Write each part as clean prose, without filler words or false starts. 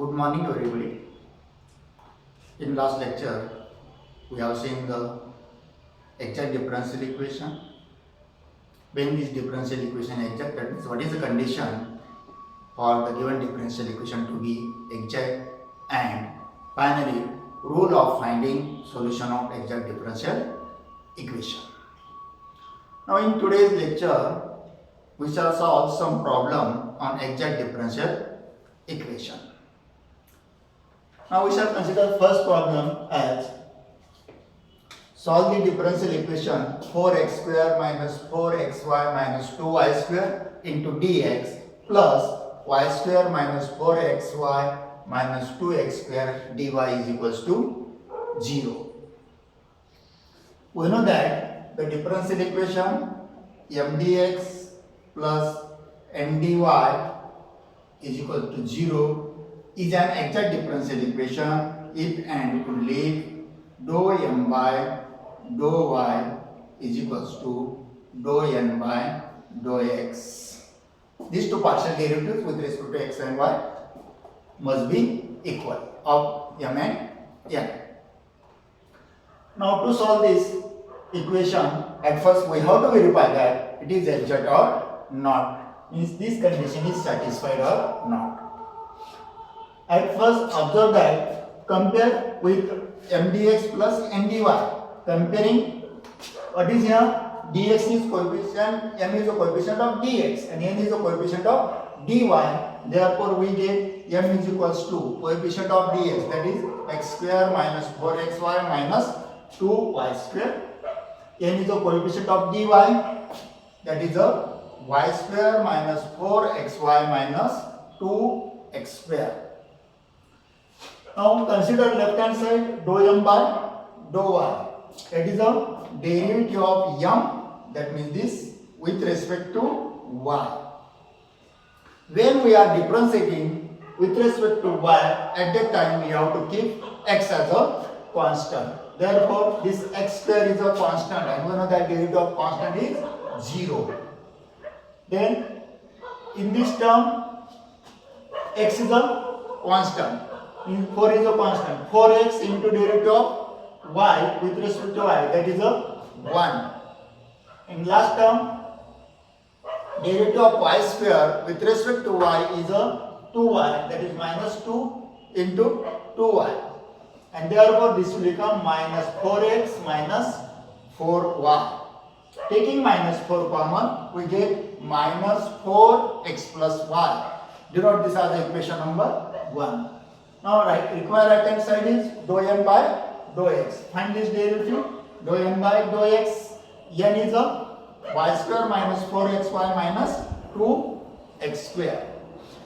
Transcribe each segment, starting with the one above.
Good morning to everybody. In last lecture, we have seen the exact differential equation. When this differential equation is exact, that means what is the condition for the given differential equation to be exact, and finally rule of finding solution of exact differential equation. Now in today's lecture, we shall solve some problem on exact differential equation. Now we shall consider first problem as solve the differential equation 4x square minus 4xy minus 2y square into dx plus y square minus 4xy minus 2x square dy is equals to 0. We know that the differential equation mdx plus mdy is equal to 0 is an exact differential equation if and only dou m by dou y is equals to dou n by dou x. These two partial derivatives with respect to x and y must be equal of m and n. Now to solve this equation, at first we have to verify that it is exact or not. Means this condition is satisfied or not. At first observe that compare with mdx plus ndy. Comparing what is here, dx is coefficient, m is a coefficient of dx and n is a coefficient of dy. Therefore we get m is equals to coefficient of dx, that is x square minus 4xy minus 2y square. N is a coefficient of dy, that is a y square minus 4xy minus 2x square. Now consider left hand side dou m by dou y. That is a derivative of m, that means this with respect to y. When we are differentiating with respect to y, at that time we have to keep x as a constant. Therefore this x square is a constant and we know that derivative of constant is 0. Then in this term x is a constant. 4 is a constant. 4x into derivative of y with respect to y, that is a 1. In last term, derivative of y square with respect to y is a 2y, that is minus 2 into 2y. And therefore this will become minus 4x minus 4y. Taking minus 4 common, we get minus 4x plus y. Denote this as equation number 1. Now required right hand side is dou n by dou x. Find this derivative. Dou n by dou x. N is a y square minus 4xy minus 2x square.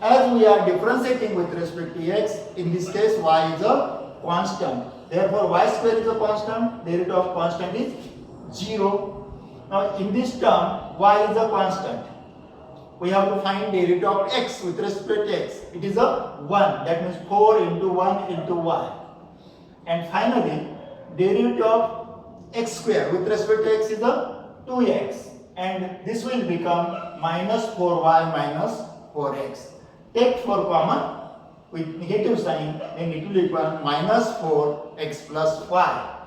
As we are differentiating with respect to x, in this case y is a constant. Therefore y square is a constant. Derivative of constant is 0. Now in this term y is a constant. We have to find derivative of x with respect to x. It is a 1, that means 4 into 1 into y. And finally, derivative of x square with respect to x is a 2x. And this will become minus 4y minus 4x. Take 4 common with negative sign, then it will equal minus 4x plus y.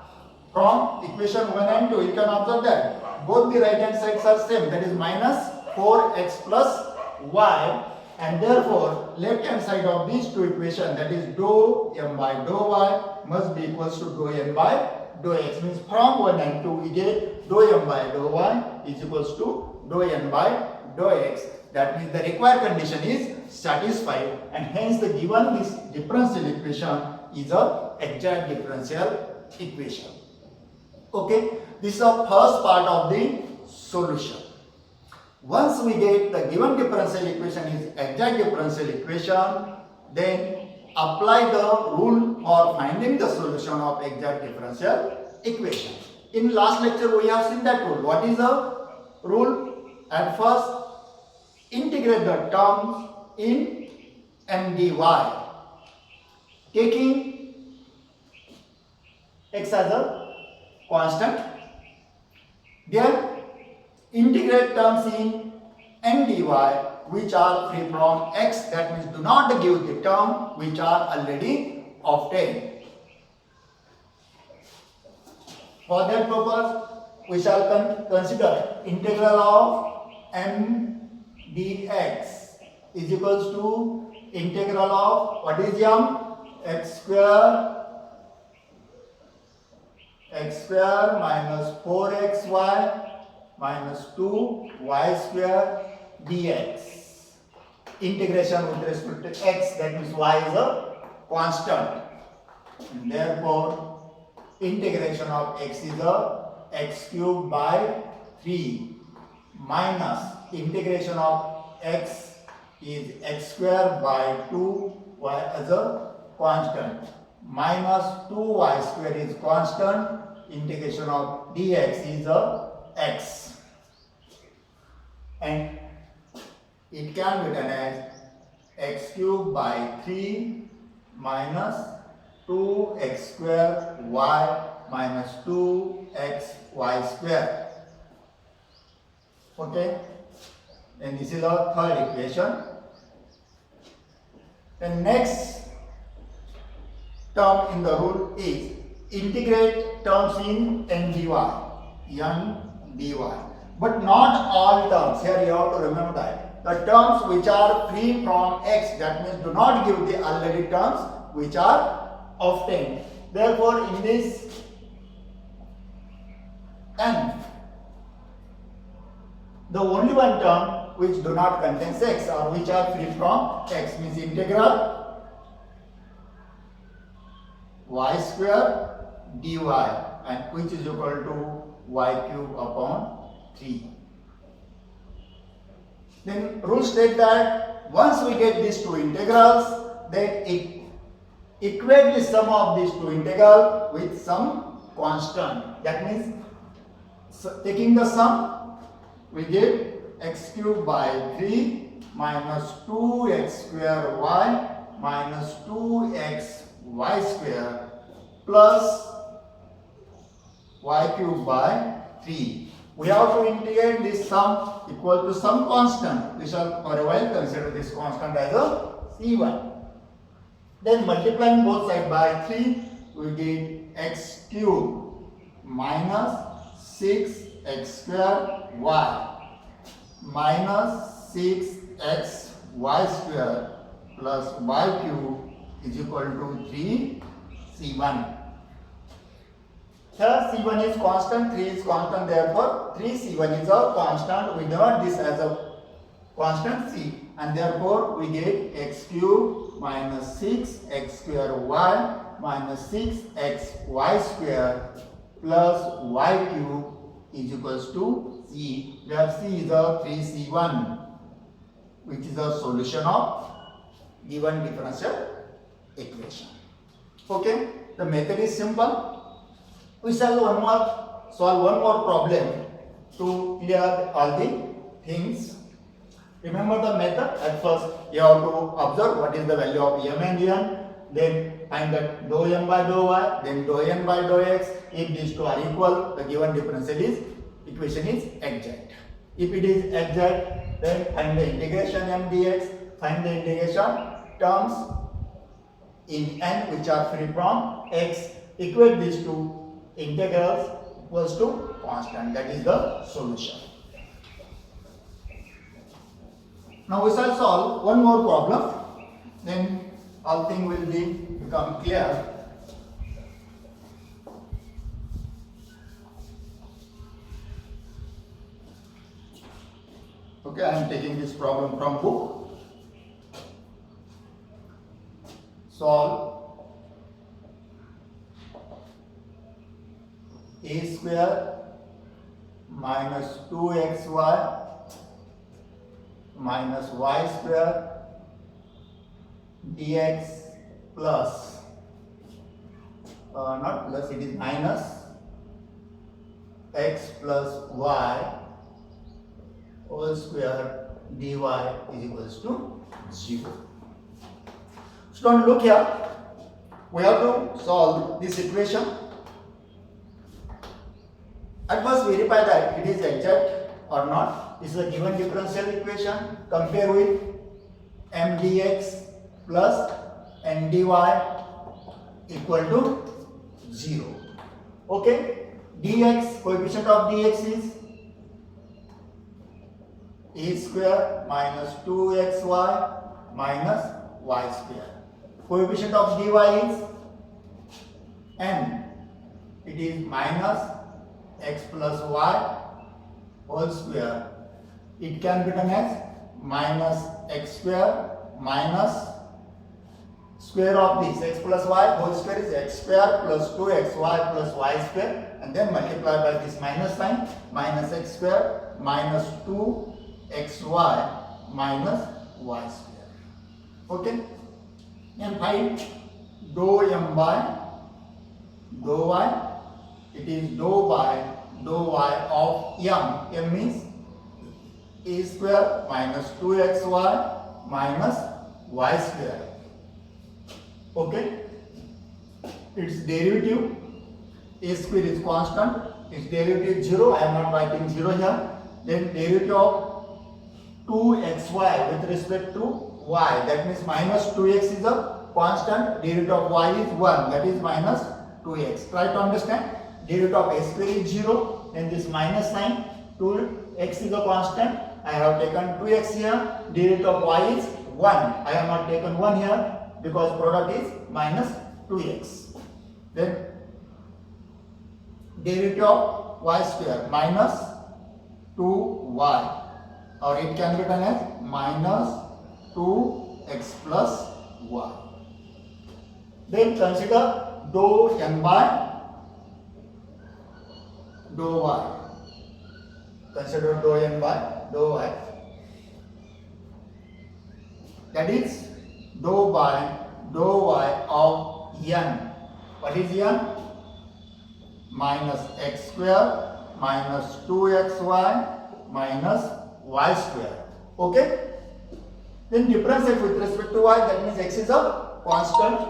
From equation 1 and 2, you can observe that both the right hand sides are same, that is minus 4x plus y, and therefore left hand side of these two equations, that is dou m by dou y must be equals to dou n by dou x. Means from 1 and 2 we get dou m by dou y is equals to dou n by dou x. That means the required condition is satisfied and hence the given this differential equation is a exact differential equation. Okay, this is the first part of the solution. Once we get the given differential equation is exact differential equation, then apply the rule for finding the solution of exact differential equation. In last lecture we have seen that rule. What is the rule? At first integrate the terms in mdy, taking x as a constant. Then integrate terms in and dy which are free from x, that means do not give the term which are already obtained. For that purpose, we shall consider integral of m dx is equals to integral of what is m? x square minus 4xy minus 2y square dx. Integration with respect to x, that means y is a constant. And therefore, integration of x is a x cube by 3 minus integration of x is x square by 2y as a constant minus 2y square is constant. Integration of dx is a x, and it can be written as x cube by 3 minus 2x square y minus 2xy square. Okay, and this is our third equation. The next term in the rule is integrate terms in n dy, but not all terms. Here you have to remember that the terms which are free from x, that means do not give the already terms which are obtained. Therefore, in this n, the only one term which do not contain x or which are free from x means integral y square dy, and which is equal to y cube upon 3. Then rule state that once we get these two integrals, then equate the sum of these two integrals with some constant. That means taking the sum, we get x cube by 3 minus 2x square y minus 2x y square plus y cube by 3. We have to integrate this sum equal to some constant. We shall for a while consider this constant as a c1. Then multiplying both sides by 3, we get x cube minus 6x square y minus 6x y square plus y cube is equal to 3 c1. Here c1 is constant, 3 is constant, therefore 3 c1 is a constant. We denote this as a constant c, and therefore we get x cube minus 6x square y minus 6xy square plus y cube is equals to c, where c is a 3c1, which is a solution of given differential equation. Okay, the method is simple. We shall solve one more problem to clear all the things. Remember the method. At first you have to observe what is the value of m and n, then find that dou m by dou y, then dou n by dou x. If these two are equal, the given differential equation is exact. If it is exact, then find the integration m dx, find the integration terms in n which are free from x, equate these two integrals equals to constant. That is the solution. Now we shall solve one more problem, then all things will become clear. Okay, I am taking this problem from book. Solve a square minus 2xy minus y square dx plus not plus, it is minus x plus y whole square dy is equals to 0. So don't look here, we have to solve this equation. At first verify that it is exact, or not? This is a given differential equation. Compare with m dx plus n dy equal to 0. Okay? Dx, coefficient of dx is a square minus 2xy minus y square. Coefficient of dy is n. It is minus x plus y whole square. It can be written as minus x square minus square of this x plus y whole square is x square plus 2xy plus y square, and then multiply by this minus sign, minus x square minus 2xy minus y square. Okay? And find dou m by dou y. It is dou by dou y of m. M means a square minus 2xy minus y square. Okay? Its derivative, a square is constant, its derivative is 0. I am not writing 0 here. Then derivative of 2xy with respect to y, that means minus 2x is a constant, derivative of y is 1, that is minus 2x. Try to understand. Derivative of a square is 0, then this minus sign, 2x is a constant, I have taken 2x here, derivative of y is 1, I have not taken 1 here because product is minus 2x. Then derivative of y square minus 2y, or it can be written as minus 2x plus y. Then consider dou n by dou y. Consider dou n by dou y. That is dou by dou y of n. What is n? Minus x square minus 2xy minus y square. Okay? Then differentiate with respect to y, that means x is a constant.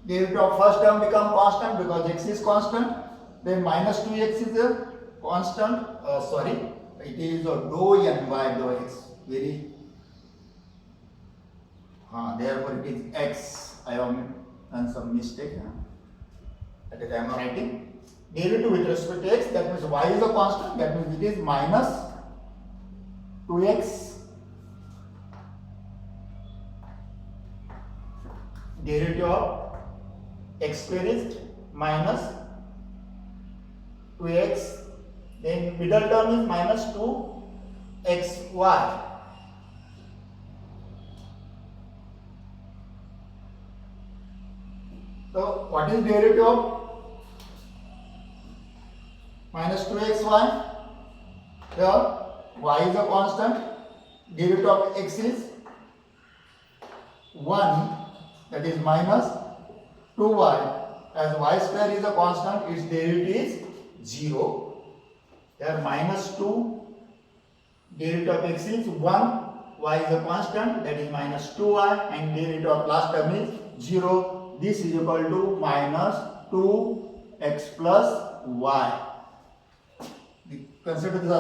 Derivative of first term become constant because x is constant. Then minus 2x is a constant. It is a dou n by dou x. Therefore it is x. I have done some mistake. That is I am writing. Derivative with respect to x, that means y is a constant, that means it is minus 2x. Derivative of x square is minus 2x. Then middle term is minus 2xy. So what is derivative of minus 2xy? Here y is a constant. Derivative of x is 1, that is minus 2y. As y square is a constant, its derivative is 0. Here minus 2, derivative of x is 1, y is a constant, that is minus 2y, and derivative of last term is 0. This is equal to minus 2x plus y. Consider this